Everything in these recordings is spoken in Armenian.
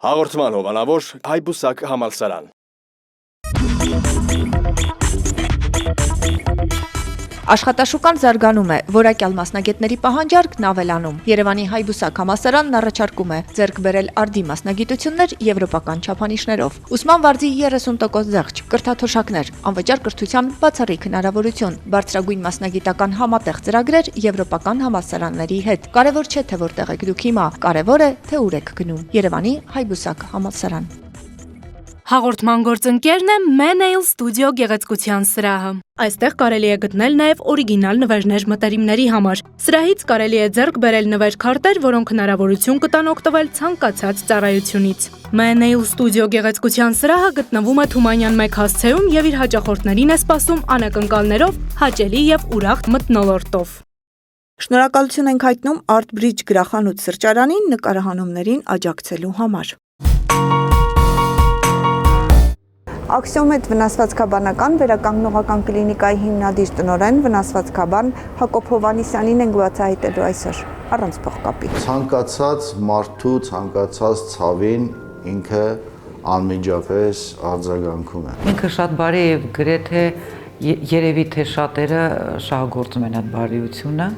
Հաղորդման հովանավոր Հայբուսակ համալսարան։ Աշխատաշուկան զարգանում է, որակյալ մասնագետների պահանջարկն ավելանում։ Երևանի Հայբուսակ համալսարանն առաջարկում է ձեռք բերել արդի մասնագիտություններ եվրոպական չափանիշներով։ Ուսման վարձի 30% զեղչ, կրթաթոշակներ, անվճար կրթության բացառիկ հնարավորություն, բարձրագույն մասնագիտական համատեղ ծրագրեր եվրոպական համալսարանների հետ։ Կարևոր չէ, թե որտեղ եք դուք հիմա, կարևոր է, թե ուր եք գնում։ Երևանի Հայբուսակ համալսարան։ Հաղորդման գործընկերն է Menail Studio գեղեցկության սրահը։ Այստեղ կարելի է գտնել նաև օրիգինալ նվերներ մտերիմների համար։ Սրահից կարելի է ձեռք բերել նվերքարտեր, որոնք հնարավորություն կտան օգտվել ցանկացած ծառայությունից։ Menail Studio գեղեցկության սրահը գտնվում է Թումանյան 1 հասցեում եւ իր հաճախորդներին է սպասում անակնկալներով, հաճելի եւ ուրախ մթնոլորտով։ Շնորհակալություն ենք հայտնում Art Bridge գրախանութ սրճարանին նկարահանումներին աջակցելու համար։ Աքսիոմետ վնասվածքաբանական վերականգնողական կլինիկայի հիմնադիր տնօրեն վնասվածքաբան Հակոբ Հովհաննիսյանին ենք բացահայտելու այսօր առանց փողկապի։ Ցանկացած մարդու ցանկացած ցավին ինքը անմիջապես արձագանքում է։ Ինքը շատ բարի է եւ գրեթե երևի թե շատերը շահագործում են այդ բարիությունը,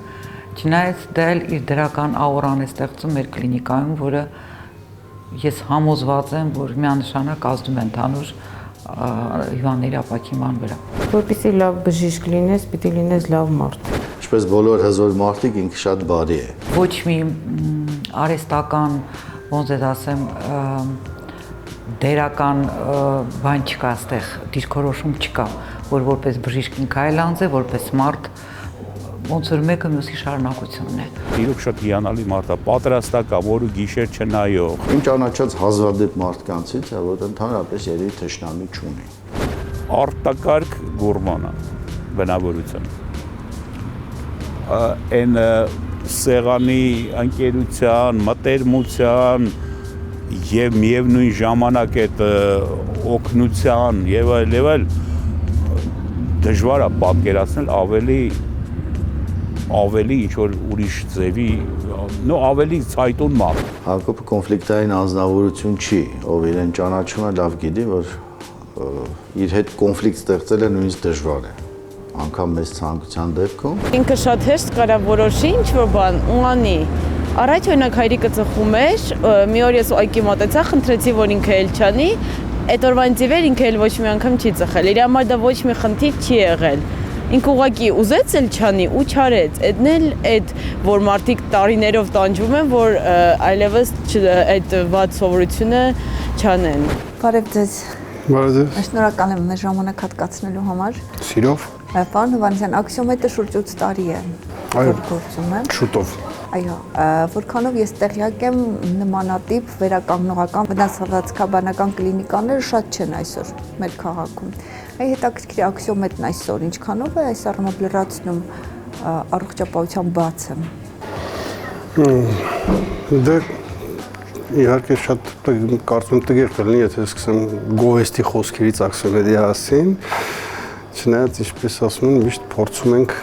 չնայած դա էլ իր դրական աուրան է ստեղծում մեր կլինիկայում, որը ես համոզված եմ, որ միանշանակ ազդում է ընդհանուր հիվանդների ապակիման վրա։ Որպեսզի լավ բժիշկ լինես, պիտի լինես լավ մարդ։ Ինչպես բոլոր հզոր մարդիկ ինքը շատ բարի է։ Ոչ մի արհեստական, ոնց է ասեմ, դերական բան չկա այստեղ, դիրքորոշում չկա, որ որպես բժիշկ ինքը այլանց է, որպես մարդ ոնց որ մեկը մյուսի շարունակությունն է։ Իրոք շատ հիանալի մարդ է, պատրաստական, որը գիշեր չնայող։ Իմ ճանաչած հազվադեպ մարդկանցից է, որ ընդհանրապես երևի թշնամի չունի։ Արտակարգ գուրման է, բնավորություն։ Այն սեղանի ընկերության, մտերմության եւ միևնույն ժամանակ այդ օգնության եւ այլ դժվար է պատկերացնել ավելի ինչ-որ ուրիշ ձևի, ավելի ցայտուն մարդ։ Հակոբը կոնֆլիկտային անձնավորություն չի, ով իրեն ճանաչում է, լավ գիտի, որ իր հետ կոնֆլիկտ ստեղծելը նույնիսկ դժվար է, անգամ մեծ ցանկության դեպքում։ Ինքը շատ հեշտ կարա որոշի ինչ-որ բան ու անի։ Առաջ օրինակ հայրիկը ծխում էր, մի օր ես ուղղակի մոտեցա, խնդրեցի, որ ինքը էլ չանի, այդ օրվանից ի վեր ինքը էլ ոչ մի անգամ չի ծխել։ Իր համար դա ոչ մի խնդիր չի եղել։ Ինքը ուղղակի ուզեց էլ չանի ու չարեց։ Այդն էլ այդ որ մարդիկ տարիներով տանջվում են, որ այլևս այդ վատ սովորությունը չանեն։ Բարև ձեզ։ Բարև ձեզ։ Շնորհակալ եմ մեր ժամանակ հատկացնելու համար։ Սիրով։ Պարոն Հովհաննիսյան, աքսիոմետը շուրջ 8 տարի է գործում է։ Շուտով։ Այո, որքանով ես տեղյակ եմ, նմանատիպ վերականգնողական վնասվածքաբանական կլինիկաները շատ չեն այսօր մեր քաղաքում։ Այ հետաքրքիր աքսիոմետն այսօր ինչքանով է այս առումով լրացնում առողջապահության բացը։ Դե իհարկե շատ կարծում տգեղ կլինի, եթե սկսեմ գովեստի խոսքերից աքսիոմետի հասին, չնայած ինչպես ասում են, միշտ փորձում ենք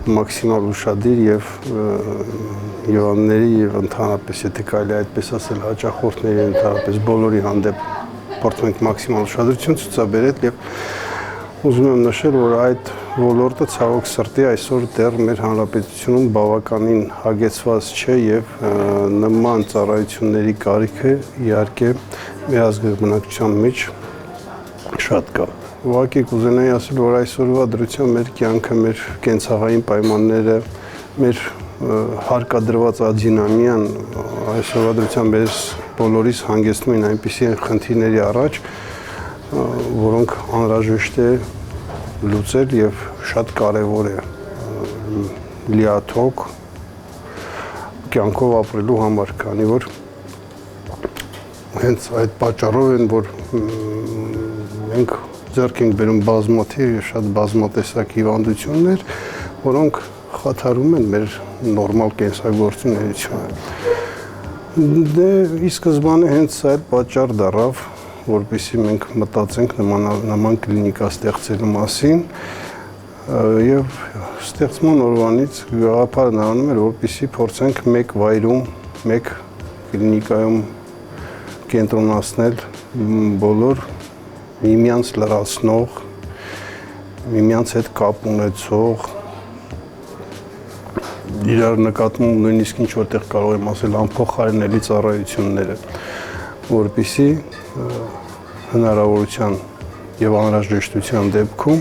մաքսիմալ ուշադիր եւ հիվանդների եւ ընդհանրապես եթե կարելի այդպես ասել հաճախորդների ընդհանրապես բոլորի հանդեպ փորձում ենք մաքսիմալ ուշադրություն ցուցաբերել եւ ուզում եմ նշել, որ այդ ոլորտը ցավոք սրտի այսօր դեռ մեր հանրապետությունում բավականին հագեցված չէ եւ նման ծառայությունների կարիքը իհարկե մեր ազգային բնակչության մեջ շատ կա։ Ուղղակի կուզենայի ասել, որ այսօրվա դրությամբ մեր կյանքը, մեր կենցաղային պայմանները, մեր հարկադրված ադինամիան այսօրվա դրությամբ մեր բոլորիս հանգեցնում են այնպիսի խնդիրների առաջ, որոնք անհրաժեշտ է լուծել եւ շատ կարեւոր է լիաթոք կյանքով ապրելու համար, քանի որ հենց այդ պատճառով են, որ մենք ձեռք ենք բերում բազմաթիվ եւ շատ բազմատեսակ հիվանդություններ, որոնք խաթարում են մեր նորմալ կենսագործունեությունը։ Դե ի սկզբանե հենց այդ պատճառ դառավ, որպեսզի մենք մտածենք նման կլինիկա ստեղծելու մասին եւ ստեղծման օրվանից գաղափարն անում էր, որպեսզի փորձենք մեկ վայրում, մեկ կլինիկայում կենտրոնացնել բոլոր միմյանց լրացնող, միմյանց հետ կապ ունեցող, իրար նկատմամբ նույնիսկ ինչ որտեղ կարող եմ ասել անփոխարինելի ծառայությունները, որպեսզի հնարավորության եւ անհրաժեշտության դեպքում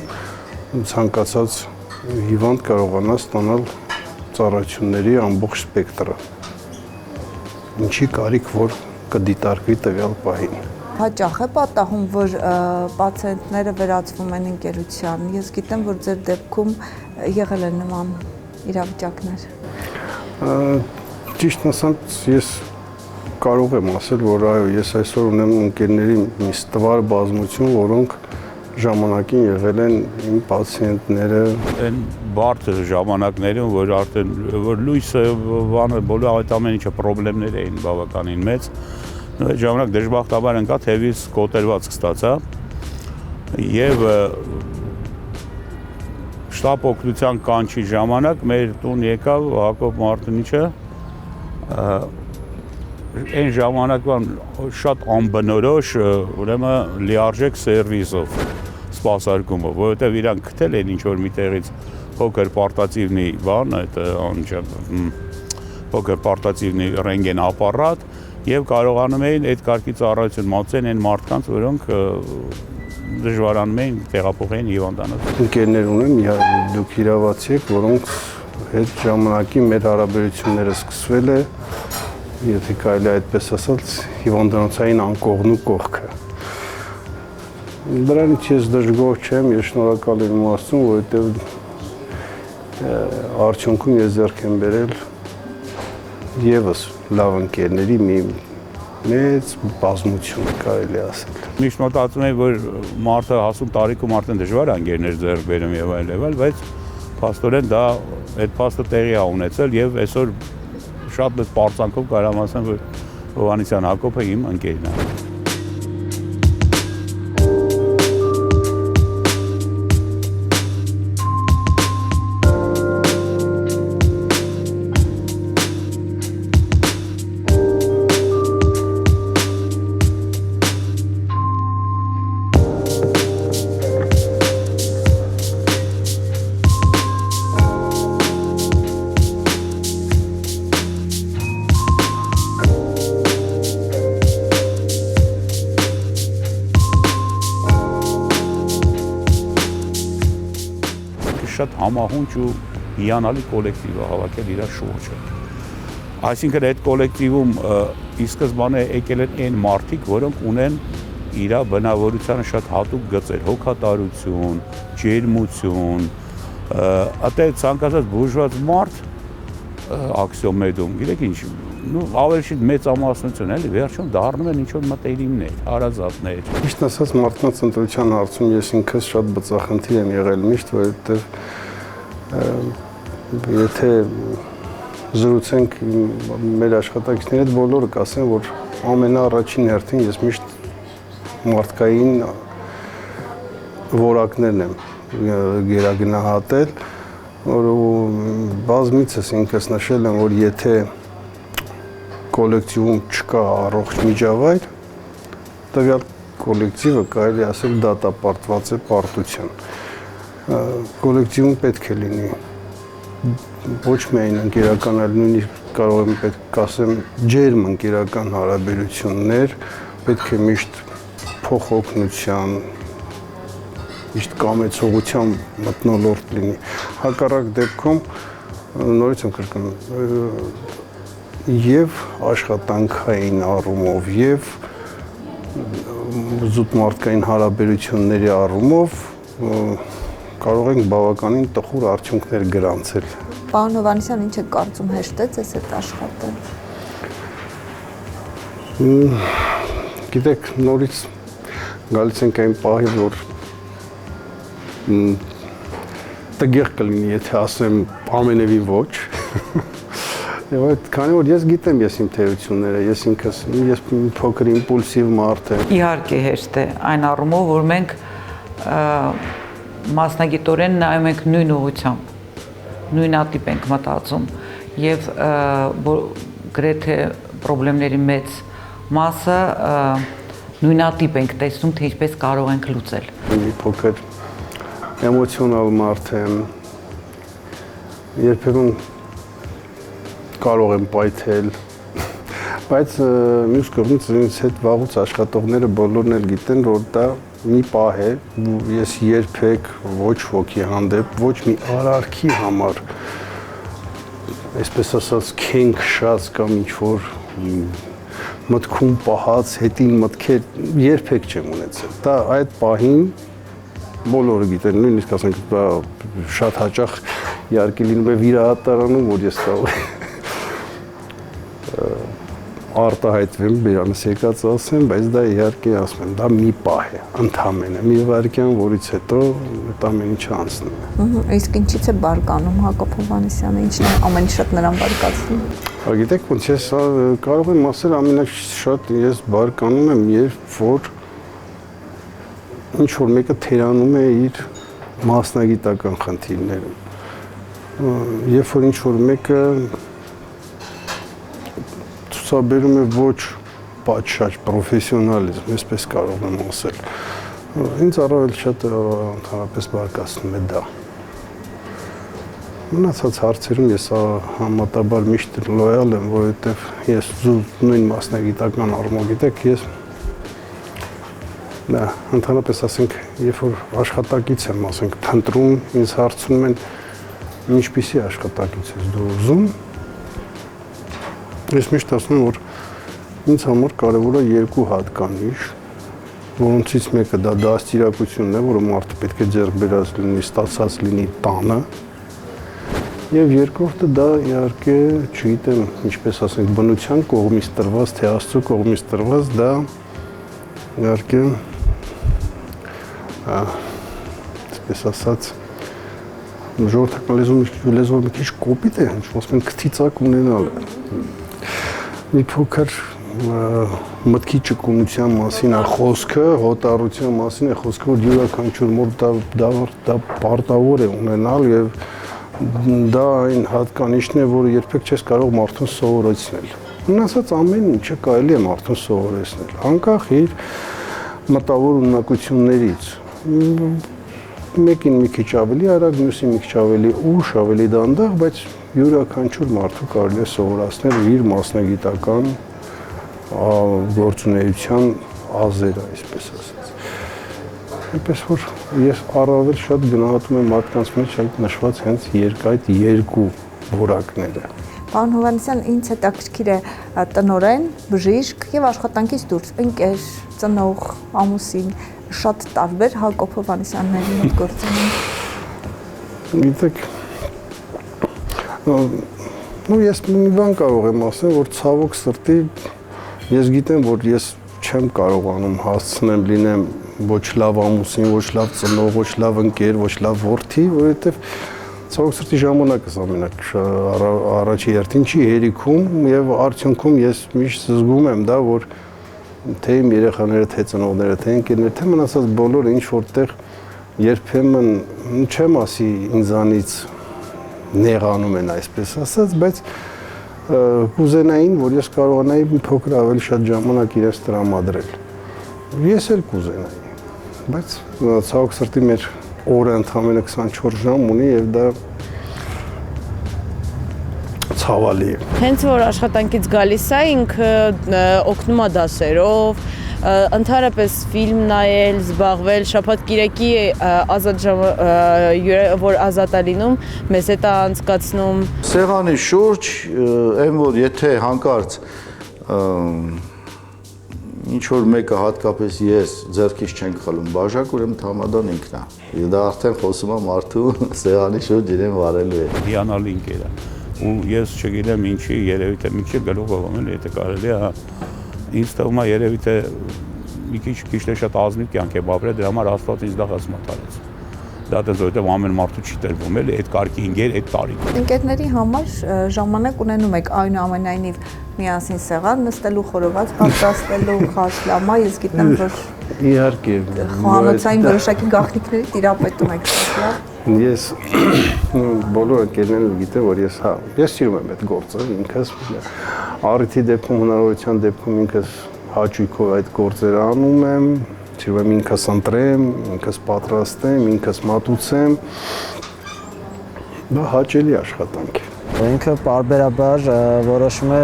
ցանկացած հիվանդ կարողանա ստանալ ծառայությունների ամբողջ սպեկտրը։ Ինչի կարիք որ կդիտարկվի տվյալ պահին։ Հաճախ է պատահում, որ պացիենտները վերածվում են ընկերության։ Ես գիտեմ, որ ձեր դեպքում եղել են նման իրավիճակներ։ Ճիշտ ասած, ես կարող եմ ասել, որ այո, ես այսօր ունեմ ընկերների մի ստվար բազմություն, որոնք ժամանակին եղել են իմ պացիենտները։ Այն բարդ ժամանակներում, որ արդեն որ լույսը բանը բոլոր այդ ամեն ինչը խնդիրներ էին բավականին մեծ, այդ ժամանակ դժբախտաբար ընկա թևից կոտրվածք ստացա եւ շտապ օգնության կանչի ժամանակ մեր տուն եկավ Հակոբ Մարտունիչը այն ժամանակվան շատ անբնորոշ ուրեմն լիարժեք սերվիսով սպասարկումով, որովհետև իրանք գտել են ինչ-որ միտեղից փոքր պարտատիվնի բան, այդ փոքր պարտատիվնի ռենտգեն ապարատ եւ կարողանում էին այդ կարգի ծառայություն մատուցեն այն մարդկանց, որոնք դժվարանում էին տեղափոխեն հիվանդանոց։ Ընկերներ ունեմ, դուք իրավացի եք, որոնք հետ ժամանակի մեր հարաբերությունները սկսվել է, եթե կարելի այդպես ասած, հիվանդանոցային անկողնու կողքը։ Դրանից ես դժգոհ չեմ, ես շնորհակալ եմ Աստծուն, որովհետև արդյունքում ես ձեռք եմ բերել եւս լավ ընկերների մի մեծ բազմություն կարելի ասել։ Միշտ մտածում եմ, որ մարդը հասուն տարիքում արդեն դժվար է ընկերներ ձեռք բերում եւ այլ, բայց փաստորեն դա այդ փաստը տեղի է ունեցել եւ այսօր շատ մեծ պարծանքով կարող եմ ասեմ, որ Հովհաննիսյան Հակոբը իմ ընկերն է։ Շատ համահունչ ու հիանալի կոլեկտիվ է հավաքել իր շուրջը։ Այսինքն այդ կոլեկտիվում ի սկզբանե եկել են այն մարդիկ, որոնք ունեն իր բնավորությանը շատ հատուկ գծեր, հոգատարություն, ջերմություն, այդտե ցանկացած բուժված մարդ աքսիոմեդում, գիտեք ինչ, ավելի մեծ ամասնություն էլի, վերջում դառնում են ինչ-որ մտերիմներ, հարազատներ։ Ճիշտ ասած, մարդկանց ընտրության հարցում ես ինքս շատ բծախնդիր եմ եղել միշտ, որովհետև եթե զրուցենք մեր աշխատակիցների հետ, բոլորը կասեն, որ ամենաառաջին հերթին ես միշտ մարդկային որակներն եմ գերագնահատել, որ բազմիցս ինքս նշել եմ, որ եթե կոլեկտիվում չկա առողջ միջավայր, տվյալ կոլեկտիվը կարելի ասել դատապարտված է պարտության։ Կոլեկտիվում պետք է լինի ոչ միայն ընկերական, այլ նույնիսկ կարող եմ պետք ասեմ ջերմ ընկերական հարաբերություններ, պետք է միշտ փոխօգնության, միշտ կամեցողության մթնոլորտ լինի։ Հակառակ դեպքում նորից եմ կրկնում, եւ աշխատանքային առումով եւ զուտ մարդկային հարաբերությունների առումով կարող ենք բավականին տխուր արդյունքներ գրանցել։ Պարոն Հովհաննիսյան, ինչ եք կարծում, հեշտ է ձեզ հետ աշխատել։ Գիտեք, նորից գալիս ենք այն պահի, որ տգեղ կլինի, եթե ասեմ ամենևին ոչ։ Եվ այդ քանի որ ես գիտեմ ես իմ թերությունները, ես ինքս փոքր իմպուլսիվ մարդ եմ։ Իհարկե հեշտ է այն առումով, որ մենք մասնագիտորեն նայում ենք նույն ուղղությամբ, նույնատիպ ենք մտածում եւ գրեթե խնդիրների մեծ մասը նույնատիպ ենք տեսնում, թե ինչպես կարող ենք լուծել։ Մի փոքր էմոցիոնալ մարդ եմ, երբեմն կարող եմ պայթել, բայց մյուս կողմից ինձ հետ վաղուց աշխատողները բոլորն էլ գիտեն, որ դա մի պահ է, ես երբեք ոչ ոքի հանդեպ, ոչ մի արարքի համար, այսպես ասած, քենք շած կամ ինչ-որ մտքում պահած, հետին մտքեր երբեք չեմ ունեցել։ Դա այդ պահին բոլորը գիտեն, նույնիսկ ասենք դա շատ հաճախ իհարկե լինում է վիրահատարանում, որ ես կարող արտահայտվեմ, բերանս եկած ասեմ, բայց դա իհարկե ասում եմ, դա մի պահ է, ընդամենը, մի վայրկյան, որից հետո այդ ամեն ինչը անցնում է։ Իսկ ինչից է բարկանում Հակոբ Հովհաննիսյանը, ինչն է ամեն շատ նրան բարկացնում։ Գիտեք, ոնց ես կարող եմ ասել ամենաշատ ես բարկանում եմ, երբ որ ինչ-որ մեկը թերանում է իր մասնագիտական խնդիրներում, երբ որ ինչ-որ մեկը ցուցաբերում է ոչ պատշաճ պրոֆեսիոնալիզմ, այսպես կարող եմ ասել, ինձ առավել շատ ընդհանրապես բարկացնում է դա։ Մնացած հարցերում ես համատաբար միշտ լոյալ եմ, որովհետև ես նույն մասնագիտական առումով գիտեք, ես ընդհանրապես ասենք, երբ որ աշխատակից եմ, ասենք, փնտրում, ինձ հարցնում են ինչպիսի աշխատակից ես դու ուզում, ես միշտ ասում եմ, որ ինձ համար կարևոր է երկու հատկանիշ, որոնցից մեկը դա դաստիարակությունն է, որը մարդը պետք է ձեռք բերած լինի, ստացած լինի տանը, եւ երկրորդը դա իհարկե, չգիտեմ, ինչպես ասենք, բնության կողմից տրված, թե Աստծո կողմից տրված, դա իհարկե այսպես ասած ժողովրդական լեզվով մի քիչ կոպիտ է, ասում են քթիծակ ունենալ է։ Մի փոքր մտքի ճկունության մասին է խոսքը, հոտառության մասին է խոսքը, որ յուրաքանչյուր մոտ դա պարտավոր է ունենալ եւ դա այն հատկանիշն է, որը երբեք չես կարող մարդուն սովորեցնել։ Մնացած ամեն ինչը կարելի է մարդուն սովորեցնել, անկախ իր մտավոր ունակություններից։ Մեկին մի քիչ ավելի արագ, մյուսին մի քիչ ավելի ուշ, ավելի դանդաղ, բայց յուրաքանչյուր մարդու կարելի է սովորացնել իր մասնագիտական գործունեության ազերը, այսպես ասած։ Այնպես որ ես առավել շատ գնահատում եմ մարդկանց մեջ այդ նշված հենց այդ երկու որակները։ Պարոն Հովհաննիսյան, ինձ հետաքրքիր է տնօրեն, բժիշկ եւ աշխատանքից դուրս ընկեր, ծնող, ամուսին, շատ տարբեր Հակոբ Հովհաննիսյանների հետ գործում են։ Գիտեք, ես մի բան կարող եմ ասել, որ ցավոք սրտի ես գիտեմ, որ ես չեմ կարողանում հասցնեմ լինեմ ոչ լավ ամուսին, ոչ լավ ծնող, ոչ լավ ընկեր, ոչ լավ որդի, որովհետև ցավոք սրտի ժամանակս ամենակ առաջի հերթին չի հերիքում եւ արդյունքում ես միշտ զգում եմ դա, որ թե իմ երեխաները, թե ծնողները, թե ընկերները, թե մնացած բոլորը ինչ որտեղ երբեմն չեմ ասի ինձանից նեղանում են այսպես ասած, բայց կուզենային, որ ես կարողանայի մի փոքր ավելի շատ ժամանակ իրենց տրամադրել։ Ես էլ կուզենայի, բայց ցավոք սրտի մեր օրը ընդամենը 24 ժամ ունի եւ դա ցավալի է։ Հենց որ աշխատանքից գալիս է, ինքը օգնում է դասերով, ընդհանրապես ֆիլմ նայել, զբաղվել, շաբաթ-կիրակի ազատ ժամը, որ ազատ է լինում, մեզ հետ է անցկացնում։ Սեղանի շուրջ, այն որ եթե հանկարծ ինչ որ մեկը հատկապես ես ձեռքից չենք խլում բաժակ, ուրեմն համադան ինքն է։ Դա արդեն խոսում է մարդու սեղանի շուրջ իրեն վարելու է։ Հիանալի ընկեր է։ Ու ես չգիտեմ ինչի, երևի թե մի քիչ գլուխով ամեն եթե կարելի է, ինձ թվում է երևի թե մի քիչ թե շատ ազնիվ կյանք է ապրել, դրա համար Աստված ինձ դա հասմա տալեց։ Դա դες որտեղ ամեն մարդու չի տրվում էլի այդ կարգի ընկեր այդ տարիք։ Ընկերների համար ժամանակ ունենում եք այնուամենայնիվ միասին սեղան նստելու, խորոված պատրաստելու, խաշլամա, ես գիտեմ, որ իհարկե խոհանոցային որոշակի գաղտնիքների տիրապետում եք լավ։ Ես բոլոր ընկերներս գիտեմ, որ ես սիրում եմ այդ գործը, ինքս առիթի դեպքում, հնարավորության դեպքում ինքս հաճույքով այդ գործերը անում եմ, սիրում եմ ինքս ընտրեմ, ինքս պատրաստեմ, ինքս մատուցեմ։ Դա հաճելի աշխատանք է։ Ինքը պարբերաբար որոշում է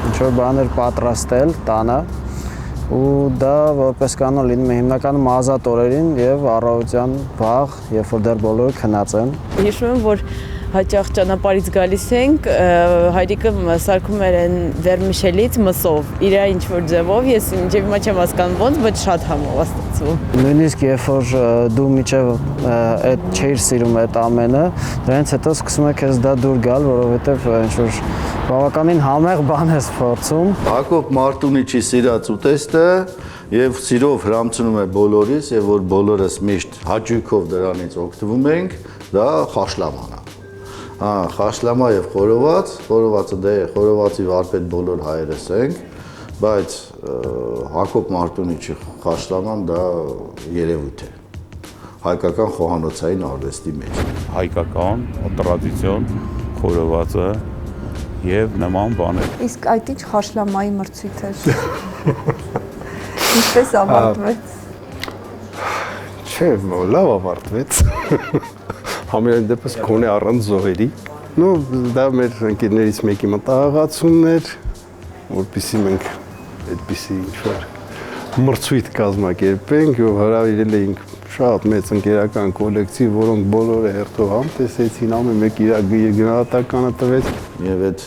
ինչ-որ բաներ պատրաստել տանը ու դա որպես կանոն լինում է հիմնականում ազատ օրերին եւ առավոտյան վաղ, երբ որ դեռ բոլորը քնած են։ Հիշում եմ, որ հաճախ ճանապարհից գալիս ենք, հայրիկը սարքում էր այն վերմիշելից մսով, իր ինչ-որ ձևով, ես մինչև հիմա չեմ հասկանում ոնց, բայց շատ համով է ստացվում։ Նույնիսկ երբ որ դու միջև այդ չէիր սիրում այդ ամենը, դրանից հետո սկսում է քեզ դա դուր գալ, որովհետև ինչ-որ բավականին համեղ բան ես փորձում։ Հակոբ Մարտունիչի սիրած ուտեստը եւ սիրով հրամցնում է բոլորիս եւ որ բոլորս միշտ հաճույքով դրանից օգտվում ենք, դա խաշլաման է։ Խաշլամա եւ խորոված, խորովածը դե խորովածի վարպետ բոլոր հայերս ենք, բայց Հակոբ Մարտունիչի խաշլաման դա երևույթ է հայկական խոհանոցային արվեստի մեջ։ Հայկական տրադիցիոն խորովածը եւ նման բաներ։ Իսկ այդ ինչ խաշլամայի մրցույթ էր։ Ինչպես ավարտվեց։ Չէ, լավ ավարտվեց։ Համենայն դեպս գոնե առանց զոհերի։ Ну, դա մեր ընկերներից մեկի մտահղացումն էր, որպեսզի մենք այդպիսի ինչ-որ մրցույթ կազմակերպենք, եւ հրավիրել էինք շատ մեծ ընկերական կոլեկտիվ, որոնք բոլորը հերթով համտեսեցին, ամեն մեկ իր գնահատականը տվեց, եւ այդ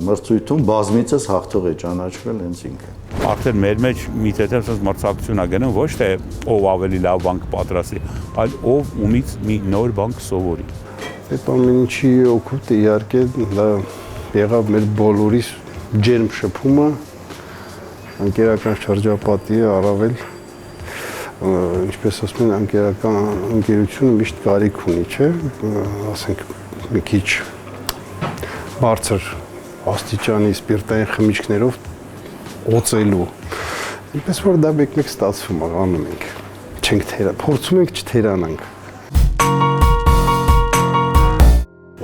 մրցույթում բազմիցս հաղթող է ճանաչվել հենց ինքը։ Արդեն մեր մեջ մի տեղ մրցակցություն ա գնում, ոչ թե ով ավելի լավ բան կպատրաստի, այլ ով ումից մի նոր բան կսովորի։ Այդ ամեն ինչի օգուտը իհարկե դա եղավ մեր բոլորիս ջերմ շփումը, ընկերական շրջապատի առավել, ինչպես ասում են, ընկերական ընկերությունը միշտ կարիք ունի, չէ՞, ասենք մի քիչ բարձր աստիճանի սպիրտային խմիչքներով օծելու։ Այնպես որ դա մեկ-մեկ ստացվում է, անում ենք, չենք փորձում ենք չթերանանք։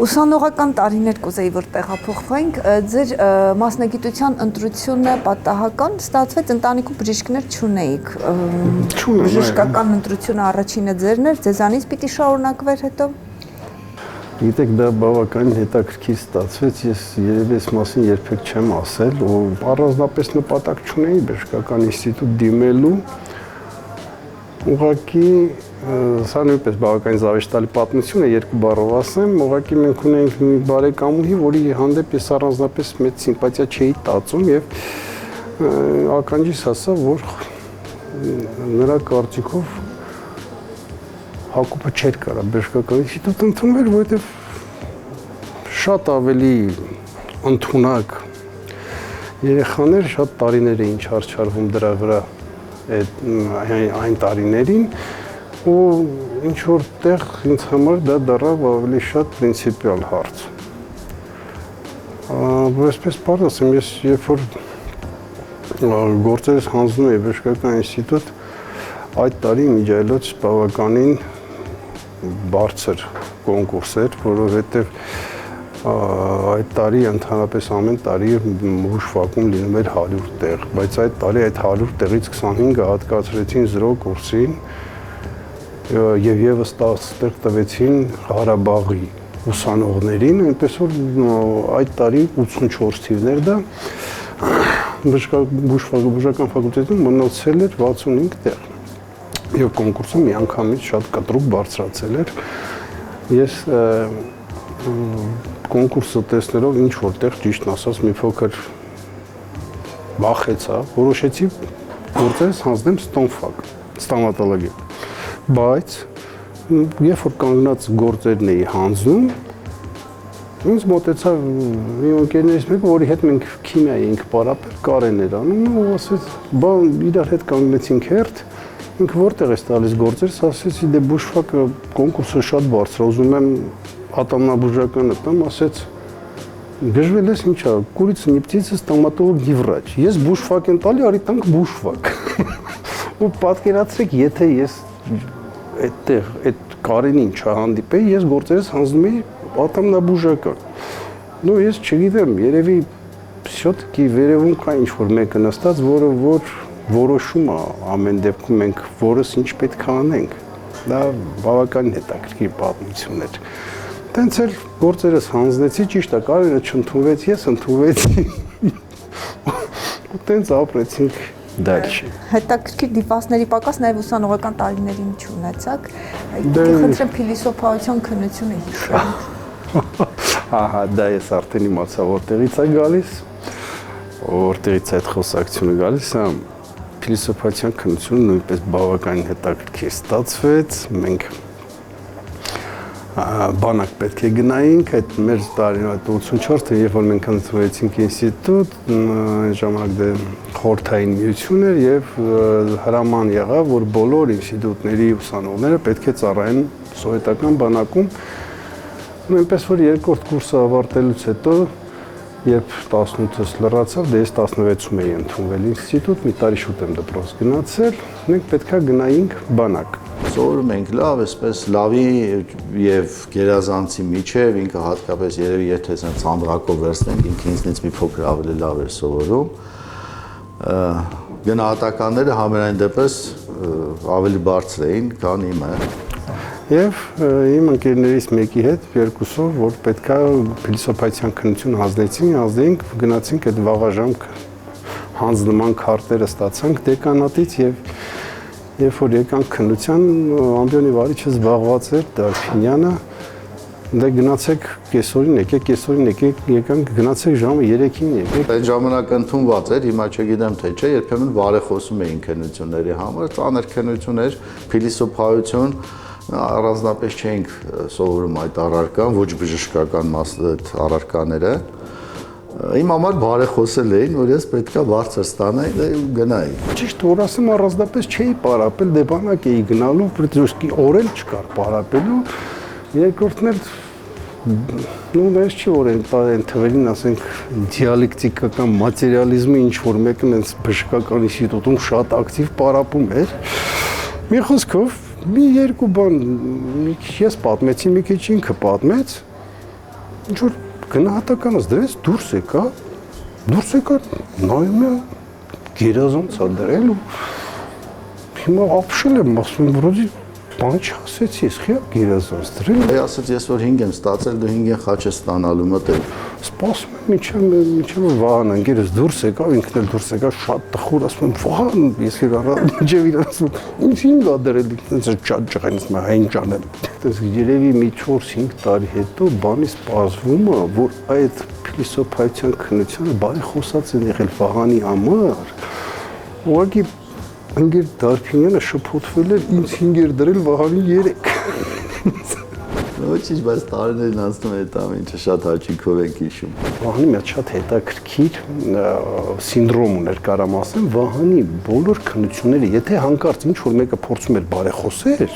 Ուսանողական տարիներ կուզեի, որ տեղափոխվենք, ձեր մասնագիտության ընտրությունը պատահական ստացվեց, ընտանիքում բժիշկներ չունեիք։ Բժշկական ընտրությունը առաջինը ձերն էր, ձեզանից պիտի շարունակվեր հետո։ Գիտեք, դա բավականին հետաքրքիր ստացվեց, ես երևի այս մասին երբեք չեմ ասել, ու առանձնապես նպատակ չունեի բժշկական ինստիտուտ դիմելու, ուղղակի սա նույնպես բավականին զավեշտալի պատմություն է, երկու բառով ասեմ, ուղղակի մենք ունենք մի բարեկամուհի, որի հանդեպ ես առանձնապես մեծ սիմպաթիա չէի տածում եւ ականջիս հասա, որ նրա կարծիքով Հակոբը չէր կարա բժշկական ինստիտուտ ընդունվել, որովհետև շատ ավելի ընդունակ երեխաներ շատ տարիներ էին չարչարվում դրա վրա այն տարիներին ու ինչ որ տեղ ինձ համար դա դառավ ավելի շատ պրինցիպիալ հարց։ Որպես բառ ասեմ, ես երբ որ գործերս հանձնում էի բժշկական ինստիտուտ, այդ տարի միջայլոց բավականին բարձր կոնկուրս էր, որովհետև այդ տարի ընդհանրապես ամեն տարի հուշվակում լինում էր 100 տեղ, բայց այդ տարի այդ 100 տեղից 25-ը հատկացրեցին 0 կուրսին եւ եւս 10 տեղ տվեցին Ղարաբաղի ուսանողներին, այնպես որ այդ տարի 84 թիվներ դա բժշկական ֆակուլտետում մնացել էր 65 տեղ։ Եվ կոնկուրսը միանգամից շատ կտրուկ բարձրացել էր։ Ես կոնկուրսը տեսնելով ինչ որտեղ ճիշտն ասած մի փոքր վախեցա, որոշեցի գործերս հանձնեմ ստոմֆակ, ստոմատոլոգիա։ Բայց երբ որ կանգնած գործերն էի հանձնում, ինձ մոտեցավ մի ընկերներից մեկը, որի հետ մենք քիմիա էինք պարապել, Կարեն էր անում, ու ասեց, բան իրար հետ կանգնեցինք հերթ, ինքը որտեղ ես տալիս գործերս, ասեցի դե բուժվակը կոնկուրսը շատ բարձր, ուզում եմ ատամնաբուժականը տամ, ասեց գժվել ես ինչա, կուրիցը նիպտիցը ստոմատոլոգ и վրաչ, ես բուժվակ եմ տալի, արի տանք բուժվակ, ու պատկերացրեք, եթե ես այդտեղ, այդ Կարենին չհանդիպեի, ես գործերս հանձնում էի ատամնաբուժական, նո ես չգիտեմ, երևի Շոթկի վերևում կա ինչ-որ մեկը նստած, որը որ որոշում է ամեն դեպքում մենք որս ինչ պետք է անենք։ Դա բավականին հետաքրքիր պատմություն էր։ Տենց էլ գործերս հանձնեցի, ճիշտ է, կարելը չընդունվեց, ես ընդունվեցի։ Ու տենց ապրեցինք դալշի։ Հետաքրքիր դիպասների պակաս նաև ուսանողական տարիներին չունեցաք։ Խնդրեմ փիլիսոփայության քննությունը հիշել։ Ահա, դա ես արդեն իմացա որտեղից է գալիս, որտեղից է այդ խոսակցությունը գալիս, փիլիսոփայության քննությունը նույնպես բավականին հետաքրքիր ստացվեց, մենք բանակ պետք է գնայինք, այդ մեր տարին 84-ը, երբ որ մենք ընդունվեցինք ինստիտուտ, այն ժամանակ դե խորհրդային միություն էր եւ հրաման եղավ, որ բոլոր ինստիտուտների ուսանողները պետք է ծառայեն սովետական բանակում։ Նույնպես որ երկրորդ կուրսը ավարտելուց հետո, երբ 18-ս լրացավ, դե ես 16-ում էի ընդունվել ինստիտուտ, մի տարի շուտ եմ դպրոց գնացել, մենք պետքա գնայինք բանակ։ Սովորում ենք լավ, այսպես լավի եւ գերազանցի միջև, ինքը հատկապես երևի եթե ասեն ծանրակով վերցնենք, ինքը ինձնից մի փոքր ավելի լավ էր սովորում։ Գնահատականները համենայն դեպս ավելի բարձր էին, քան իմը։ Եվ իմ ընկերներից մեկի հետ երկուսով, որ պետքա փիլիսոփայության քննություն հանձնեինք, գնացինք այդ վաղաժամ հանձնման քարտերը ստացանք դեկանատից եւ երբ որ եկանք քննության, ամբիոնի վարիչը զբաղված էր Դարփինյանը, դե գնացեք կեսօրին եկանք գնացեք ժամը 3-ին եկեք։ Այդ ժամանակ ընդունված էր, հիմա չգիտեմ թե չէ, երբեմն բարեխոսում էին քննությունների համար, ծանր քննություններ, փիլիսոփայություն առանձնապես չէինք սովորում այդ առարկան, ոչ բժշկական առարկաները։ Իմ համար բարեխոսել էին, որ ես պետքա բարձր ստանայի ու գնայի։ Ճիշտ որ ասեմ, առանձնապես չէի պարապել, դե բանակ էի գնալու, պրետոստի օրել չկար պարապելու, երկրորդն էլ նույնպես չի որ այն թվերին, ասենք, դիալեկտիկական մատերիալիզմի ինչ-որ մեկն այնց բժշկական ինստիտուտում շատ ակտիվ պարապում էր։ Մի խոսքով, մի երկու բան, մի քիչ ես պատմեցի, մի քիչ ինքը պատմեց, ինչ-որ գնահատականս դրեց, դուրս եկա, նայում եմ, գերազանց ա դրել ու հիմա ապշել եմ, ասում եմ, որոդի բան չասեցի, ես խիա գերազանց դրել։ Այ ասաց, ես որ 5 եմ ստացել, դու 5-ին խաչ ես ստանալու մտել։ Սպասում եմ, մինչև Վահան ընկերս դուրս եկավ, ինքն էլ դուրս եկավ, շատ տխուր, ասում եմ, Վահան, ես իր մինչև իր ասում, ինձ 5 ա դրել, ինձ շատ ջղայնից մա հայն ջանել։ Երևի մի 4-5 տարի հետո բանից պարզվում է, որ այդ փիլիսոփայության քննությունը բարի խոսած են եղել Վահանի համար։ Ուղղակի ընկեր Դարփինյանը շփոթվել էր, ինձ 5 էր դրել, Վահանին 3։ Ոչինչ, բայց տարիներն անցնում այդ ամենը շատ հաճույքով ենք հիշում։ Վահանի մի շատ հետաքրքիր սինդրոմ ուներ, կարամ ասեմ, Վահանի բոլոր քննությունները, եթե հանկարծ ինչ-որ մեկը փորձում էր բարեխոսել,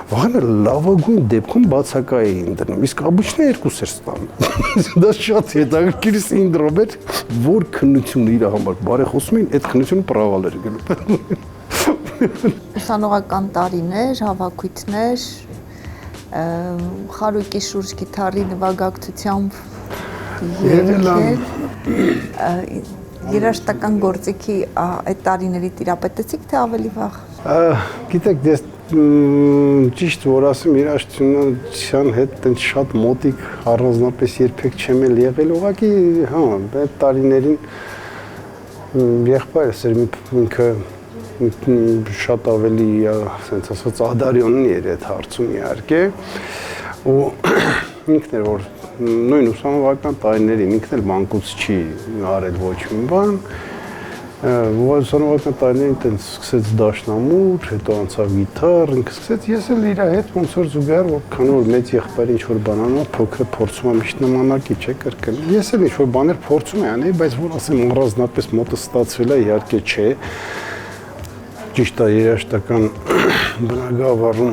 Վահանը լավագույն դեպքում բացակայ էին դնում, իսկ обычно երկուս էր ստանում։ Դա շատ հետաքրքիր սինդրոմ էր, որ քննությունը իր համար բարեխոսում էին, այդ քննությունը պրավալ էր գնում։ Ուսանողական տարիներ, հավաքույթներ, խարույկի շուրջ գիտարի նվագակցությամբ երաժշտական գործիքի այդ տարիների տիրապետեցիք, թե ավելի վաղ։ Գիտեք, ես ճիշտ որ ասեմ, երաժշտության հետ տենց շատ մոտիկ առանձնապես երբեք չեմ եղել, ուղղակի հա, այդ տարիներին եղբայրս էր ինքը շատ ավելի, ասենց ասած, ադարյոնն էր այդ հարցում իհարկե, ու ինքն էր որ նույն ուսանողական տարիներին ինքն էլ մանկուց չի արել ոչ մի բան, ուսանողական տարիներին տենց սկսեց դաշնամուր, հետո անցավ գիտար, ինքը սկսեց, ես էլ իր հետ ոնց որ զուգահեռ որքան որ մեծ եղբայրը ինչ-որ բան անում, փոքրը փորձում է միշտ նմանակի չէ կրկնել։ Ես էլ ինչ-որ բաներ փորձում եմ անել, բայց որ ասեմ առանձնապես մոտը ստացվել է, իհարկե չէ։ Ճիշտ է, երաժշտական բնագավառում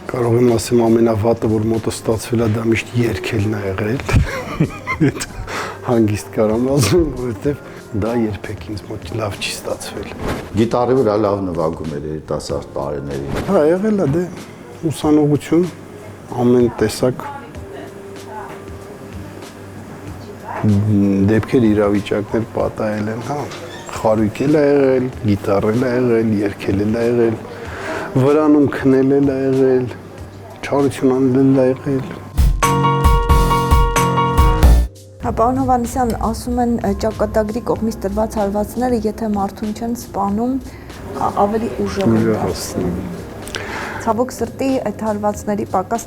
կարող եմ ասեմ ամենավատը, որ մոտը ստացվել է, դա միշտ երգելն է եղել։ Հանգիստ կարամ ասեմ, որովհետև դա երբեք ինձ մոտ լավ չի ստացվել։ Գիտարի վրա լավ նվագում էր երիտասարդ տարիներին։ Հա, եղել է դե ուսանողություն, ամեն տեսակ դեպքեր իրավիճակներ պատահել են, հա, խարույկ էլ ա եղել, գիտար էլ ա եղել, երգել էլ ա եղել, վրանում քնել էլ ա եղել, չարություն անել էլ ա եղել։ Պարոն Հովհաննիսյան, ասում են ճակատագրի կողմից տրված հարվածները, եթե մարդուն չեն սպանում, ավելի ուժեղ են դարձնում։ Ցավոք սրտի այդ հարվածների պակաս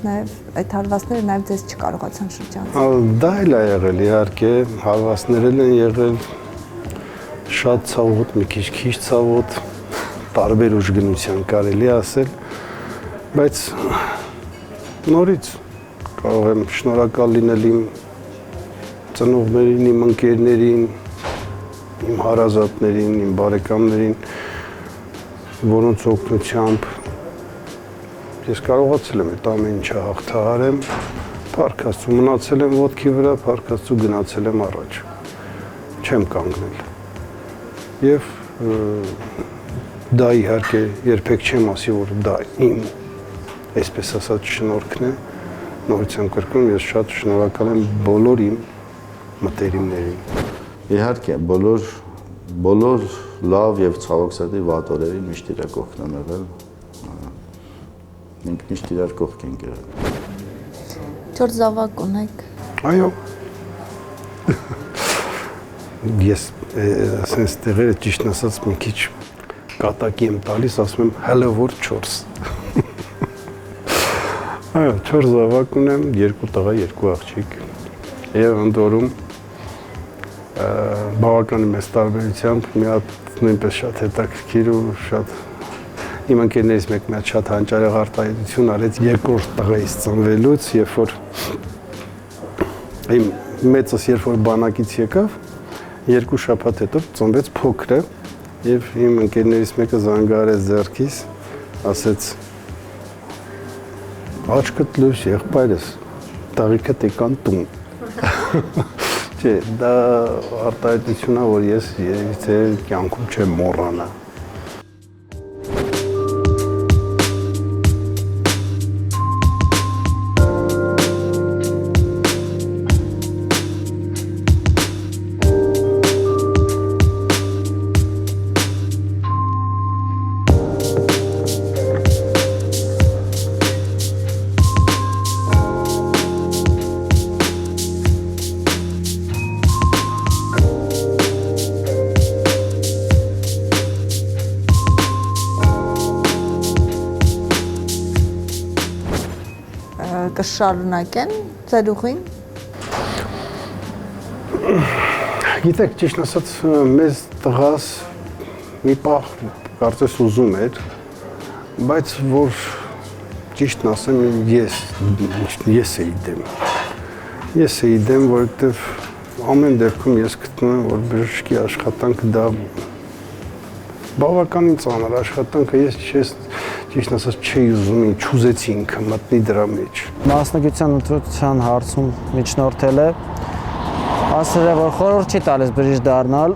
այդ հարվածները նաև ձեզ չկարողացան շրջանցել։ Դա էլ ա եղել, իհարկե, հարվածներ են եղել, շատ ցավոտ, մի քիչ ցավոտ, տարբեր ուժգնության կարելի ասել, բայց նորից կարող եմ շնորհակալ լինել իմ ծնողներին, իմ ընկերներին, իմ հարազատներին, իմ բարեկամներին, որոնց օգնությամբ ես կարողացել եմ այդ ամեն ինչը հաղթահարեմ, փառք Աստծո, մնացել եմ ոտքի վրա, փառք Աստծո, գնացել եմ առաջ, չեմ կանգնել։ Եվ դա իհարկե երբեք չեմ ասի, որ դա իմ, այսպես ասած, շնորհքն է, նորից եմ կրկնում, ես շատ շնորհակալ եմ բոլոր իմ մտերիմներին։ Իհարկե, բոլոր լավ եւ ցավոք սրտի վատ օրերին միշտ իրար կողքն եմ եղել։ Մենք միշտ իրար կողք ենք եղել։ 4 զավակ ունեք։ Այո։ Ես ասես տեղերը ճիշտ ասած մի քիչ կատակի եմ տալիս, ասում եմ հələ որ 4։ Այո, 4 զավակ ունեմ, 2 տղա, 2 աղջիկ։ Եվ ընդ որում բավականին մեծ տարբերությամբ մի հատ նույնպես շատ հետաքրքիր ու շատ իմ ընկերներից մեկն է շատ հանճարեղ արտահայտություն արեց երկրորդ տղայից ծնվելուց, երբ որ իմ մեծս երբ որ բանակից եկավ, 2 շաբաթ հետո ծնվեց փոքրը եւ իմ ընկերներից մեկը զանգահարեց ձեռքիս, ասեց աչքդ լույս եղբայրս, տաղիքդ եկան տուն։ Չէ, դա արտահայտություն է, որ ես երևի կյանքում չեմ մոռանա։ Կշարունակեն ձեր ուղին։ Գիտեք, ճիշտ ասած, մեզ տղաս մի պահ կարծես ուզում էր, բայց որ ճիշտն ասեմ, ես էի դեմ։ Ես էի դեմ, որովհետև ամեն դեպքում ես գտնում եմ, որ բժշկի աշխատանքը դա բավականին ծանր աշխատանք է, ես ճիշտ ասած չի ուզում, չուզեցի ինքը մտնի դրա մեջ։ Մասնագիտության ընտրության հարցում միջնորդել է, ասել է, որ խորհուրդ չի տալիս բժիշկ դառնալ։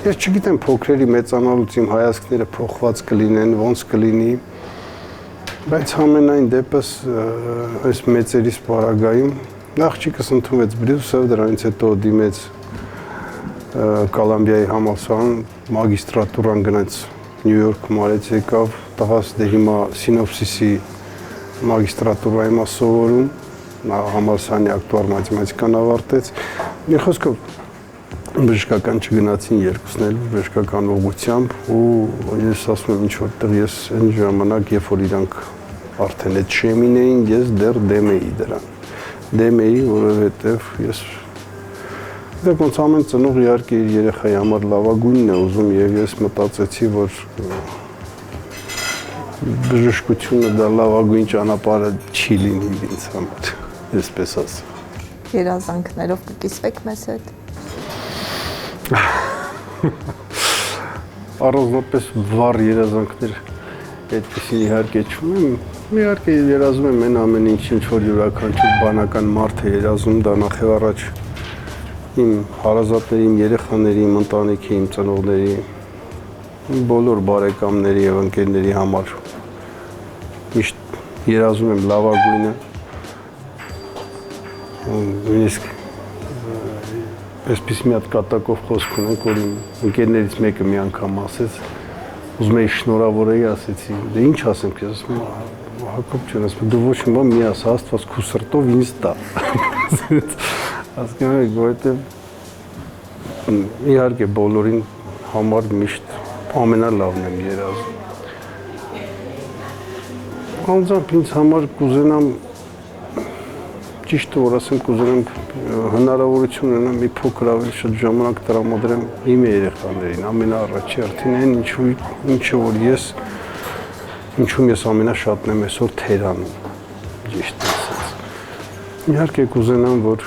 Ես չգիտեմ փոքրերի մեծանալուց իմ հայացքները փոխված կլինեն, ոնց կլինի, բայց ամենայն դեպս այս մեծերիս պարագայում աղջիկս ընդունվեց Բրյուսել, դրանից հետո դիմեց Կոլումբիայի համալսարան, մագիստրատուրան գնաց Նյու Յորքում արեց եկավ, տղաս դե հիմա սինոպսիսի մագիստրատուրայում սովորում, համալսարանի ակտուար մաթեմատիկան ավարտեց։ Մի խոսքով բժշկական չգնացին երկուսն էլ բժշկական ուղղությամբ ու ես ասում եմ ինչ որտեղ ես այն ժամանակ երբ որ իրանք արդեն այդ շեմին էին, ես դեռ դեմ էի դրան։ Դեմ էի, որովհետև ես Դա ոնց ամեն ծնող իհարկե իր երեխայի համար լավագույնն է ուզում եւ ես մտածեցի, որ բժշկությունը դա լավագույն ճանապարհը չի լինի ինձ համար, այսպես ասեմ։ Երազանքներով կկիսվեք մեզ հետ։ Առանձնապես վառ երազանքներ այդպեսին իհարկե չունեմ։ Իհարկե երազում եմ այն ամեն ինչ որ յուրաքանչյուր բանական մարդ է երազում, դա նախ եւ առաջ իմ հարազատների, իմ երեխաների, իմ ընտանիքի, իմ ծնողների, իմ բոլոր բարեկամների եւ ընկերների համար միշտ երազում եմ լավագույնը։ Նույնիսկ այսպես մի հատ կատակով խոսք ունենք, որ ընկերներից մեկը մի անգամ ասեց, ուզում էի շնորհավորեի, ասեցի, դե ինչ ասեմ քեզ, ասում եմ, Հակոբ ջան, ասում եմ, դու ոչ մի բան մի ասա, Աստված քո սրտով ինձ տա։ Հասկանում եք, որովհետև իհարկե բոլորին համար միշտ ամենալավն եմ երազում։ Անձամբ ինձ համար կուզենամ ճիշտը որ ասեմ կուզենամ հնարավորություն ունենամ մի փոքր ավելի շատ ժամանակ տրամադրեմ իմ երեխաներին, ամենաառաջի արդեն այն ինչում ես ամենաշատն եմ այսօր թերանում, ճիշտ ասած։ Իհարկե կուզենամ, որ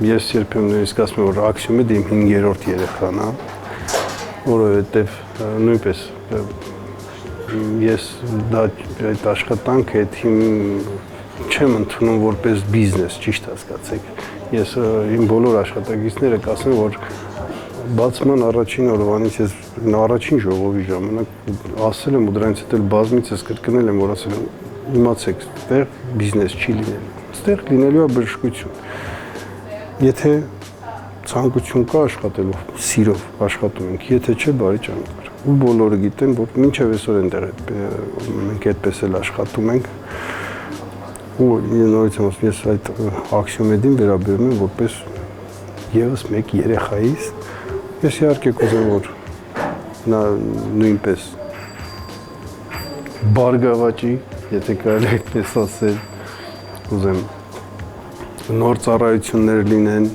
ես երբեմն նույնիսկ ասում եմ, որ Աքսիոմեդը իմ 5-րդ երեխան է, որովհետև նույնպես ես այդ աշխատանքը չեմ ընդունում որպես բիզնես, ճիշտ հասկացեք։ Ես իմ բոլոր աշխատակիցները կասեմ, որ բացման առաջին օրվանից ես առաջին ժողովի ժամանակ ասել եմ ու դրանից հետո բազմիցս կրկնել եմ, որ ասել եմ, իմացեք, այդտեղ բիզնես չի լինելու։ Այդտեղ լինելու է բժշկություն։ Եթե ցանկություն կա աշխատելու, սիրով աշխատում ենք, եթե չէ, բարի ճանապարհ։ Ու բոլորը գիտեն, որ մինչև այսօր այնտեղ մենք այդպես էլ աշխատում ենք։ Ու նորից եմ ասում, ես այդ Աքսիոմեդին վերաբերում եմ որպես եւս մեկ երեխայիս։ Ես իհարկե կուզեմ, որ նա նույնպես բարգավաճի, եթե կարելի այդպես ասել, կուզեմ նոր ծառայություններ լինեն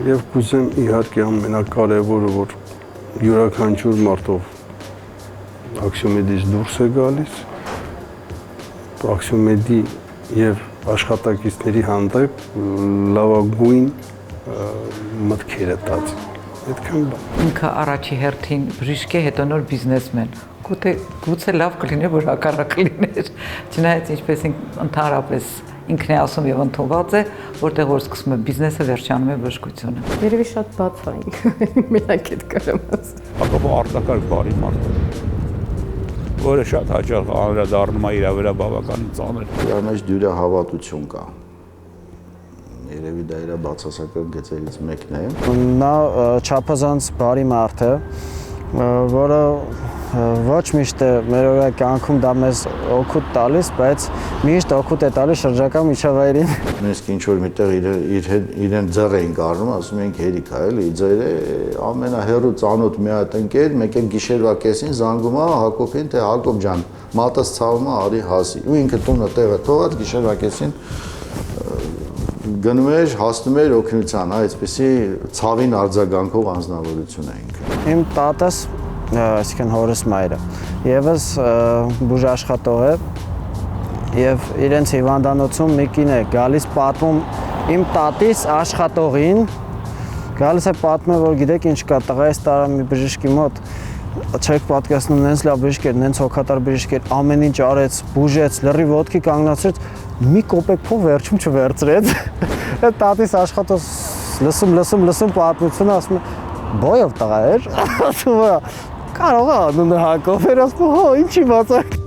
եւ կուզեմ իհարկե ամենակարևորը, որ յուրաքանչյուր մարդով Աքսիոմեդից դուրս է գալիս, Աքսիոմեդի եւ աշխատակիցների հանդեպ լավագույն մտքերը տած։ Այդքան բան։ Ինքը առաջի հերթին բժիշկ է, հետո նոր բիզնեսմեն։ Գուցե լավ կլիներ, որ հակառակ լիներ։ Չնայած ինչպես ընդհանրապես ինքն է ասում եւ ընդունված է, որտեղ որ սկսում է բիզնեսը, վերջանում է բժշկությունը։ Երևի շատ բաց է ինքը, մենակ այդ կարամ ասել։ Հակոբը արտակարգ բարի մարդ է, որը շատ հաճախ անդրադառնում է իր վրա բավականին ծանր։ Դրա մեջ դյուրահավատություն կա։ Երևի դա իր բացասական գծերից մեկն է։ Նա չափազանց բարի մարդ է, որը ոչ միշտ մեր օրվա կյանքում դա մեզ օգուտ տալիս, բայց միշտ օգուտ է տալիս շրջակա միջավայրին։ Նույնիսկ ինչ որ միտեղ իրեն ձեռ էինք առնում, ասում էինք հերիք է, էլի, ձեր ամենահեռու ծանոթ մի հատ ընկեր, մեկ էլ գիշերվա կեսին զանգում է Հակոբին, թե Հակոբ ջան, մատս ցավում է, արի հասի։ Ու ինքը տունը տեղը թողած գիշերվա կեսին գնում էր, հասնում էր օգնության, այսպեսի ցավին արձագանքող անձնավորություն է ինքը։ Իմ տատս, այսինքն հորս մայրը, եւս բուժաշխատող է եւ իրենց հիվանդանոցում մի կին է գալիս պատմում իմ տատիս աշխատողին, գալիս է պատմում, որ գիտեք ինչ կա, տղայիս տարա մի բժշկի մոտ, չեք պատկերացնում, նենց լավ բժիշկ էր, նենց հոգատար բժիշկ էր, ամեն ինչ արեց, բուժեց, լրի ոտքի կանգնացրեց, մի կոպեկ փող վերջում չվերցրեց։ Այդ տատիս աշխատող լսում պատմությունը, ասում է, բոյով տղա էր, ասում է, կարող է անունը Հակոբ էր, ասում է, հո, ինչի բացակ։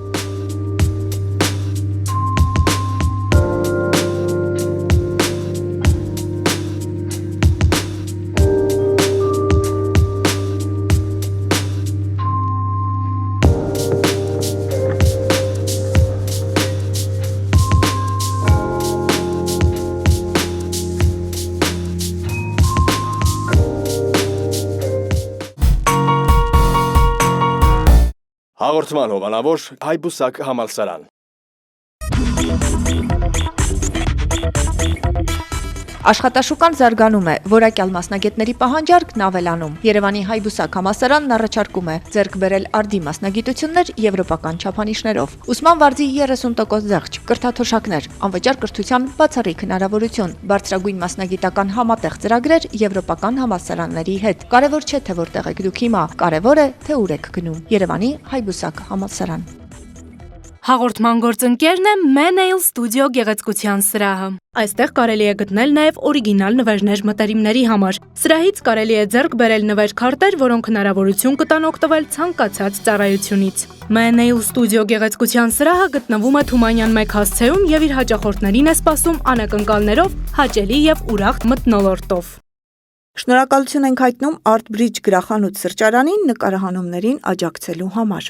Հաղորդման հովանավոր Հայբուսակ համալսարան։ Աշխատաշուկան զարգանում է, որակյալ մասնագետների պահանջարկն ավելանում։ Երևանի Հայբուսակ համալսարանն առաջարկում է ձեռք բերել արդի մասնագիտություններ եվրոպական չափանիշներով։ Ուսման վարձի 30% զեղչ, կրթաթոշակներ, անվճար կրթության բացառիկ հնարավորություն, բարձրագույն մասնագիտական համատեղ ծրագրեր եվրոպական համալսարանների հետ։ Կարևոր չէ, թե որտեղ եք դուք հիմա, կարևոր է, թե ուր եք գնում։ Երևանի Հայբուսակ համալսարան։ Հաղորդման գործընկերն է Menail Studio գեղեցկության սրահը։ Այստեղ կարելի է գտնել նաև օրիգինալ նվերներ մտերիմների համար։ Սրահից կարելի է ձեռք բերել նվեր-քարտեր, որոնք հնարավորություն կտան օգտվել ցանկացած ծառայությունից։ Menail Studio գեղեցկության սրահը գտնվում է Թումանյան 1 հասցեում եւ իր հաճախորդներին է սպասում անակնկալներով, հաճելի եւ ուրախ մթնոլորտով։ Շնորհակալություն ենք հայտնում Art Bridge գրախանութ սրճարանին նկարահանումներին աջակցելու համար։